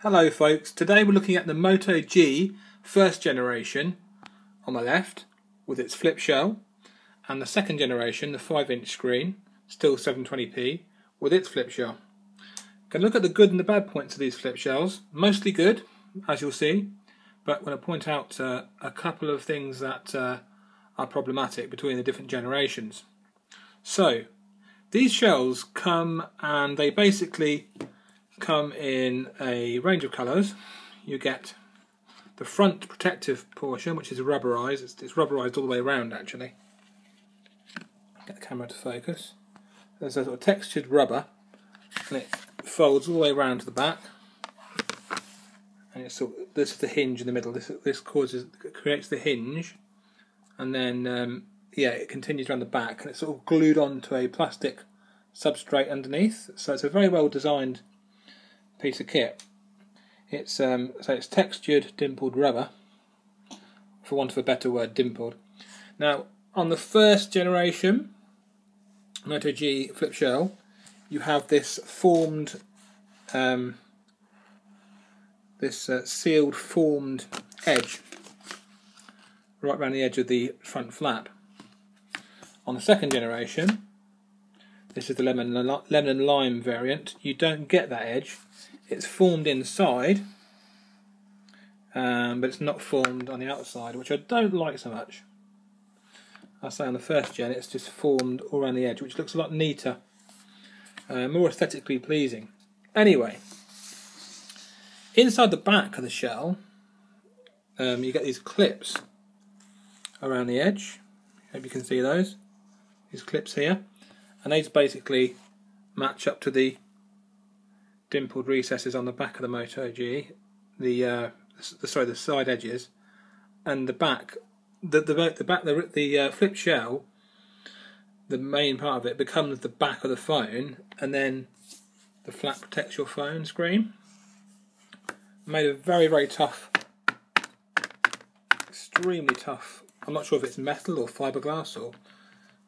Hello folks, today we're looking at the Moto G first generation on the left with its flip shell, and the second generation, the 5-inch screen, still 720p, with its flip shell. Going to look at the good and the bad points of these flip shells. Mostly good, as you'll see, but I'm going to point out a couple of things that are problematic between the different generations. So, these shells come and they basically come in a range of colours. You get the front protective portion, which is rubberised. It's rubberised all the way around actually. Get the camera to focus. There's a sort of textured rubber and it folds all the way around to the back. And it's sort of, this is the hinge in the middle. This creates the hinge, and then it continues around the back, and it's sort of glued onto a plastic substrate underneath. So it's a very well designed piece of kit. It's it's textured dimpled rubber, for want of a better word, dimpled. Now on the first generation Moto G flip shell, you have this formed, sealed formed edge right around the edge of the front flap. On the second generation, this is the lemon and lime variant, you don't get that edge. It's formed inside, but it's not formed on the outside, which I don't like so much. I say on the first gen it's just formed all around the edge, which looks a lot neater, more aesthetically pleasing. Anyway, inside the back of the shell, you get these clips around the edge. Hope you can see those. These clips here, and these basically match up to the dimpled recesses on the back of the Moto G, the side edges, and the back, the flip shell. The main part of it becomes the back of the phone, and then the flap protects your phone screen. Made of very, very tough, extremely tough. I'm not sure if it's metal or fiberglass or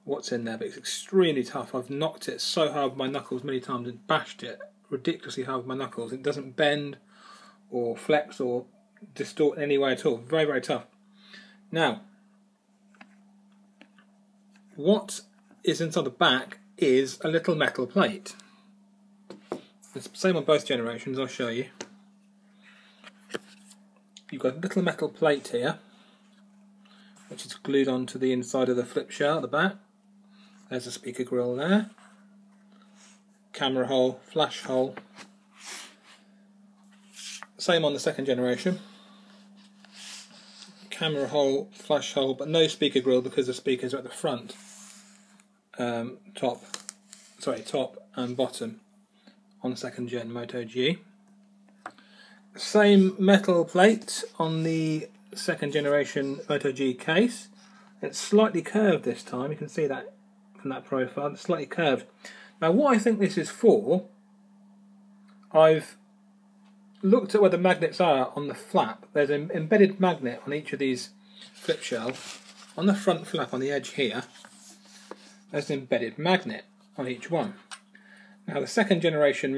what's in there, but it's extremely tough. I've knocked it so hard with my knuckles many times and bashed it ridiculously hard with my knuckles. It doesn't bend or flex or distort in any way at all. Very, very tough. Now, what is inside the back is a little metal plate. It's the same on both generations, I'll show you. You've got a little metal plate here, which is glued onto the inside of the flip shell at the back. There's a speaker grill there. Camera hole, flash hole. Same on the second generation. Camera hole, flash hole, but no speaker grill because the speakers are at the front. Top and bottom on the second gen Moto G. Same metal plate on the second generation Moto G case. It's slightly curved this time. You can see that from that profile. It's slightly curved. Now, what I think this is for, I've looked at where the magnets are on the flap. There's an embedded magnet on each of these flip shells. On the front flap on the edge here, there's an embedded magnet on each one. Now, the second generation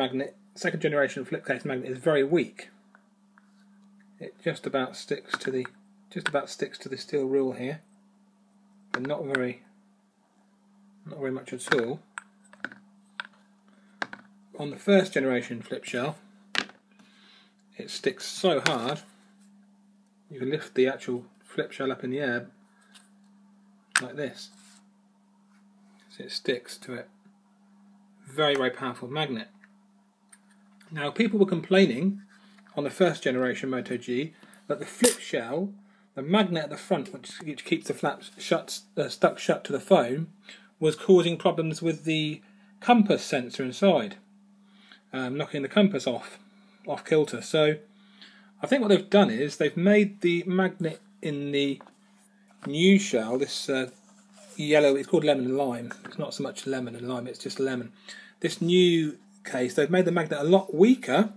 flip case magnet is very weak. It just about sticks to the steel rule here, but not very much at all. On the first generation flip shell, it sticks so hard you can lift the actual flip shell up in the air like this, so it sticks to it. Very, very powerful magnet. Now, people were complaining on the first generation Moto G that the flip shell, the magnet at the front which keeps the flaps stuck shut to the phone, was causing problems with the compass sensor inside, knocking the compass off kilter. So I think what they've done is they've made the magnet in the new shell, this yellow, it's called lemon and lime. It's not so much lemon and lime, it's just lemon. This new case, they've made the magnet a lot weaker,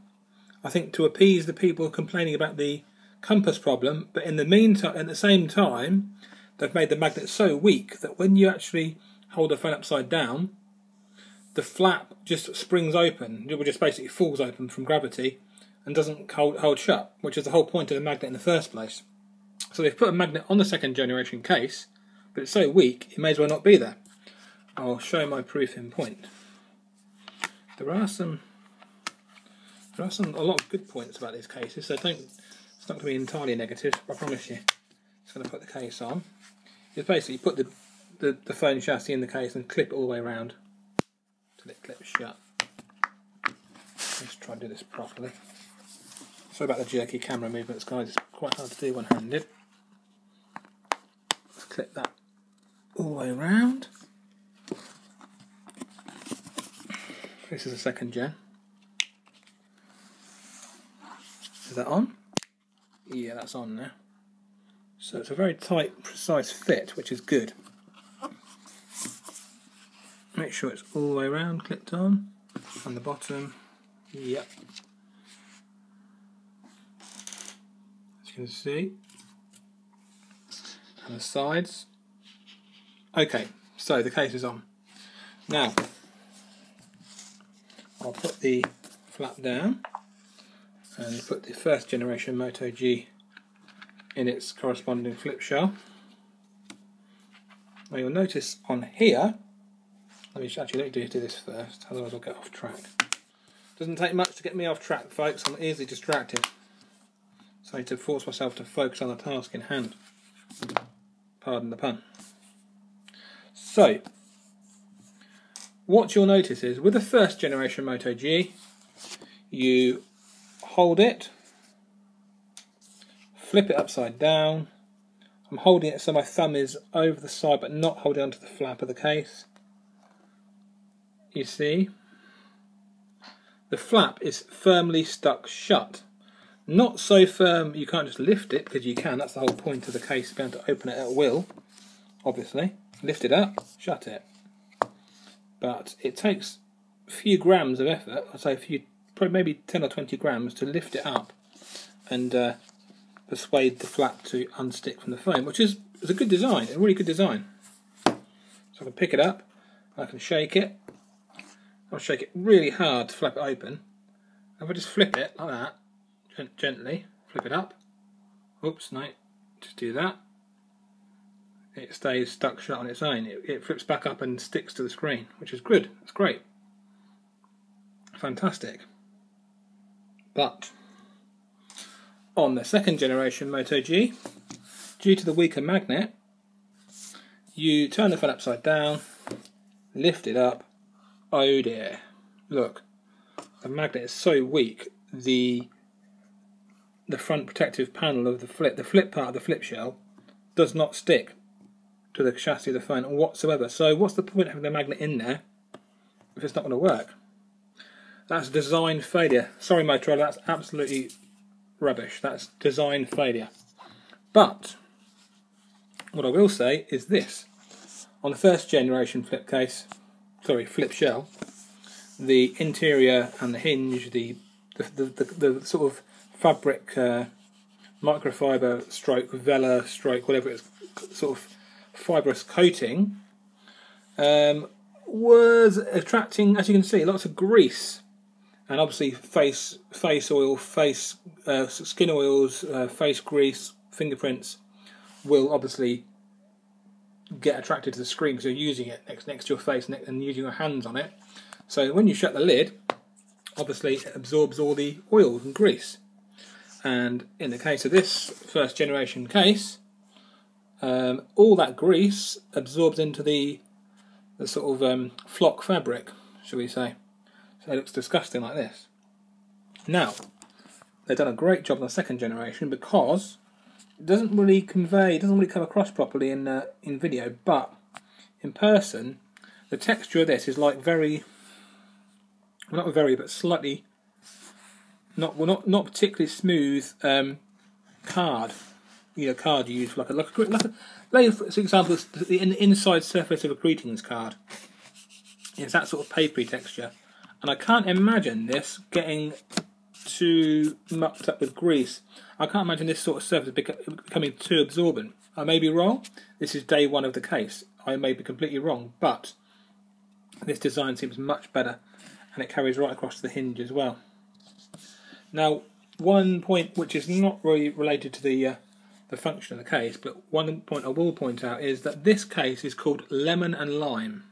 I think, to appease the people complaining about the compass problem, but in the meantime, at the same time, they've made the magnet so weak that when you actually hold the phone upside down, the flap just springs open. It just basically falls open from gravity, and doesn't hold shut, which is the whole point of the magnet in the first place. So they've put a magnet on the second generation case, but it's so weak it may as well not be there. I'll show my proof in point. There are a lot of good points about these cases, so it's not going to be entirely negative, I promise you. Just going to put the case on. It's basically put the phone chassis in the case and clip it all the way around till it clips shut. Let's try and do this properly. Sorry about the jerky camera movements, guys, it's quite hard to do one-handed. Let's clip that all the way around. This is a second gen. Is that on? Yeah, that's on now. So it's a very tight, precise fit, which is good. Make sure it's all the way around, clipped on the bottom. Yep. As you can see. And the sides. Okay, so the case is on. Now, I'll put the flap down and put the first generation Moto G in its corresponding flip shell. Now you'll notice on here, let me do this first, otherwise I'll get off track. Doesn't take much to get me off track, folks. I'm easily distracted, so I need to force myself to focus on the task in hand. Pardon the pun. So, what you'll notice is, with the first generation Moto G, you hold it, flip it upside down. I'm holding it so my thumb is over the side but not holding onto the flap of the case. You see? The flap is firmly stuck shut. Not so firm you can't just lift it, because you can, that's the whole point of the case, to be able to open it at will, obviously. Lift it up, shut it. But it takes a few grams of effort, I'd say probably maybe 10 or 20 grams to lift it up and persuade the flap to unstick from the phone, which is a good design, a really good design. So I can pick it up, I can shake it. I'll shake it really hard to flap it open. If I just flip it like that, gently, flip it up. Oops, no, just do that. It stays stuck shut on its own. It flips back up and sticks to the screen, which is good. It's great. Fantastic. But on the second generation Moto G, due to the weaker magnet, you turn the phone upside down, lift it up. Oh dear, look, the magnet is so weak, the front protective panel of the flip part of the flip shell does not stick to the chassis of the phone whatsoever. So what's the point of having the magnet in there if it's not going to work? That's design failure. Sorry Motorola, that's absolutely rubbish. That's design failure. But what I will say is this. On the first generation flip shell, the interior and the hinge, the sort of fabric microfiber stroke, vela stroke, whatever it is, sort of fibrous coating, was attracting, as you can see, lots of grease. And obviously face oil, skin oils, face grease, fingerprints will obviously get attracted to the screen because you're using it next to your face and using your hands on it. So when you shut the lid, obviously it absorbs all the oils and grease. And in the case of this first generation case, all that grease absorbs into the sort of flock fabric, shall we say. So it looks disgusting like this. Now, they've done a great job on the second generation because it doesn't really come across properly in video, but in person, the texture of this is like slightly, not particularly smooth card. You know, card you use for for example, the inside surface of a greetings card. It's that sort of papery texture, and I can't imagine this getting too mucked up with grease. I can't imagine this sort of surface becoming too absorbent. I may be wrong. This is day one of the case. I may be completely wrong, but this design seems much better, and it carries right across to the hinge as well. Now, one point which is not really related to the function of the case, but one point I will point out is that this case is called Lemon and Lime.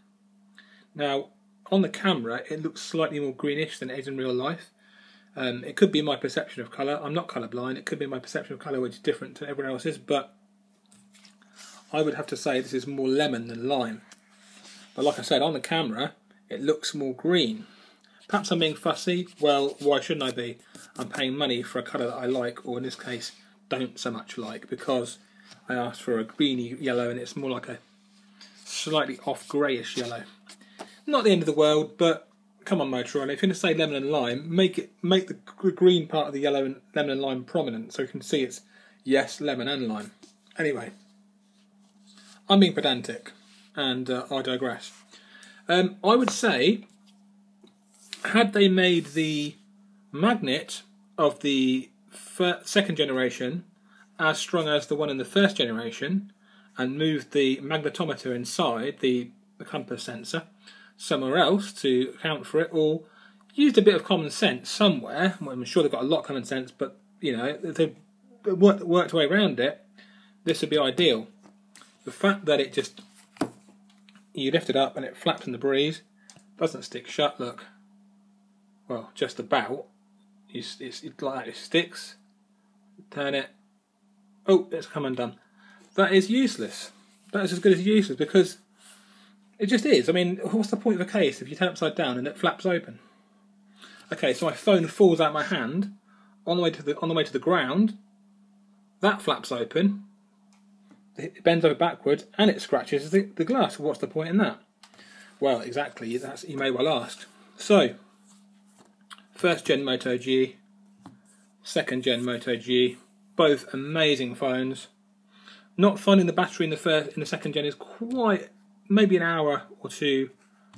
Now, on the camera, it looks slightly more greenish than it is in real life. It could be my perception of colour. I'm not colourblind. It could be my perception of colour, which is different to everyone else's, but I would have to say this is more lemon than lime. But like I said, on the camera, it looks more green. Perhaps I'm being fussy. Well, why shouldn't I be? I'm paying money for a colour that I like, or in this case, don't so much like, because I asked for a greeny yellow and it's more like a slightly off greyish yellow. Not the end of the world, but come on, Motorola, if you're going to say lemon and lime, make the green part of the yellow and lemon and lime prominent so you can see it's, yes, lemon and lime. Anyway, I'm being pedantic, and I digress. I would say, had they made the magnet of the second generation as strong as the one in the first generation, and moved the magnetometer inside the compass sensor somewhere else to account for it, or used a bit of common sense somewhere. Well, I'm sure they've got a lot of common sense, but you know, if they worked a way around it, this would be ideal. The fact that it just, you lift it up and it flaps in the breeze, doesn't stick shut, look. Well, just about. It's like that, it sticks. Turn it. Oh, it's come undone. That is useless. That is as good as useless, because it just is. I mean, what's the point of a case if you turn it upside down and it flaps open? Okay, so my phone falls out of my hand on the way to the ground. That flaps open. It bends over backwards and it scratches the glass. What's the point in that? Well, exactly. You may well ask. So, first gen Moto G, second gen Moto G, both amazing phones. Not finding the battery in the second gen is quite, maybe an hour or two.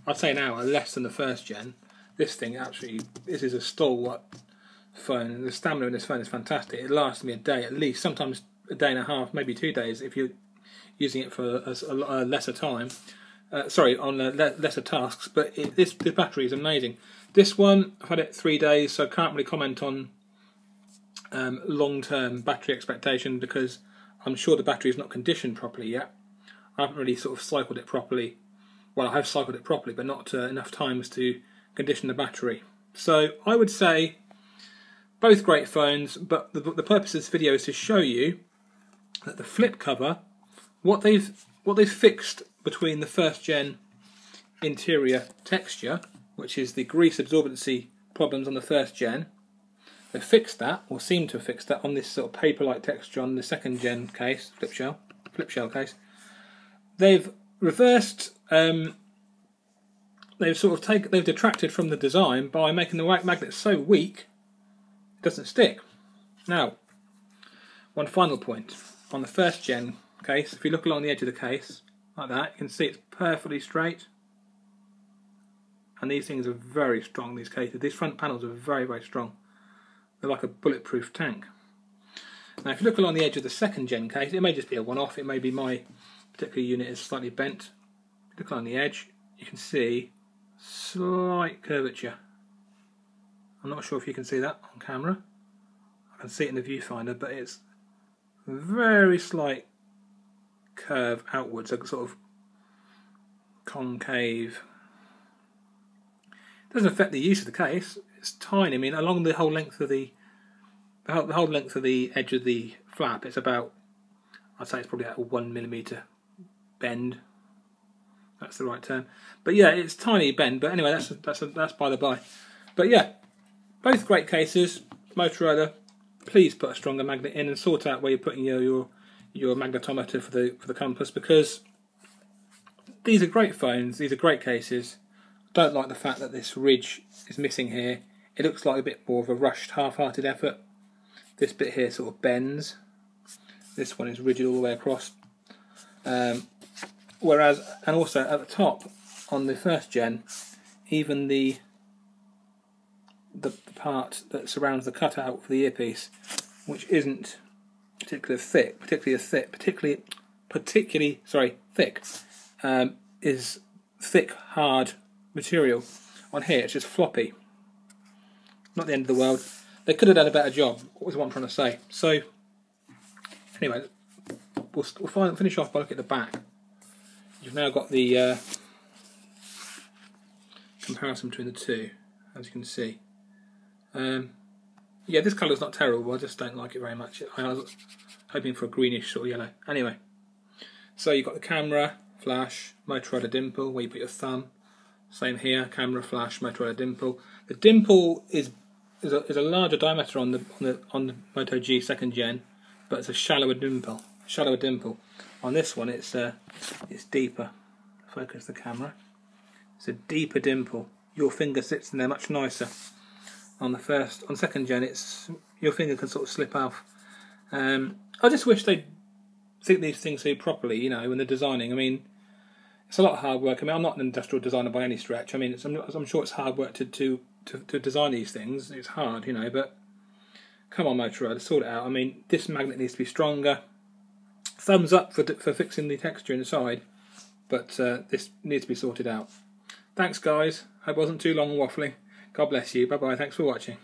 I'd say an hour less than the first gen. This thing actually, this is a stalwart phone, and the stamina in this phone is fantastic. It lasts me a day at least, sometimes a day and a half, maybe 2 days if you're using it for a lesser time. On lesser tasks. But this battery is amazing. This one, I've had it 3 days, so I can't really comment on long-term battery expectation, because I'm sure the battery is not conditioned properly yet. I haven't really sort of cycled it properly. Well, I have cycled it properly, but not enough times to condition the battery. So I would say both great phones, but the purpose of this video is to show you that the flip cover, what they've fixed between the first gen interior texture, which is the grease absorbency problems on the first gen, they fixed that, or seem to have fixed that, on this sort of paper-like texture on the second gen case, flip shell case. They've reversed. They've detracted from the design by making the magnet so weak it doesn't stick. Now, one final point on the first gen case. If you look along the edge of the case like that, you can see it's perfectly straight. And these things are very strong. These cases, these front panels are very, very strong. They're like a bulletproof tank. Now, if you look along the edge of the second gen case, it may just be a one-off. It may be my particular unit is slightly bent. If you look along the edge, you can see slight curvature. I'm not sure if you can see that on camera. I can see it in the viewfinder, but it's a very slight curve outwards, a sort of concave. It doesn't affect the use of the case. It's tiny. I mean, along the whole length of the edge of the flap, it's about, I'd say it's probably at a 1mm bend. That's the right term. But yeah, it's tiny bend. But anyway, that's by the by. But yeah, both great cases. Motorola, please put a stronger magnet in and sort out where you're putting your magnetometer for the compass, because these are great phones. These are great cases. Don't like the fact that this ridge is missing here. It looks like a bit more of a rushed, half-hearted effort. This bit here sort of bends. This one is rigid all the way across. Whereas, and also at the top on the first gen, even the part that surrounds the cutout for the earpiece, which isn't particularly thick, is thick, hard material. On here, it's just floppy. Not the end of the world. They could have done a better job, was what I'm trying to say. So, anyway, we'll finish off by looking at the back. You've now got the comparison between the two, as you can see. Yeah, this colour's not terrible, I just don't like it very much. I was hoping for a greenish sort of yellow. Anyway, so you've got the camera, flash, Motorola dimple, where you put your thumb. Same here, camera, flash, Motorola dimple. The dimple is a larger diameter on the Moto G 2nd gen, but it's a shallower dimple. On this one, it's deeper. Focus the camera. It's a deeper dimple. Your finger sits in there much nicer. On 2nd gen, your finger can sort of slip off. I just wish they'd think these things through properly, you know, when they're designing. I mean, it's a lot of hard work. I mean, I'm not an industrial designer by any stretch. I mean, I'm sure it's hard work to design these things. It's hard, you know, but come on, Motorola, sort it out. I mean, this magnet needs to be stronger. Thumbs up for fixing the texture inside, but this needs to be sorted out. Thanks, guys. Hope it wasn't too long and waffling. God bless you. Bye-bye. Thanks for watching.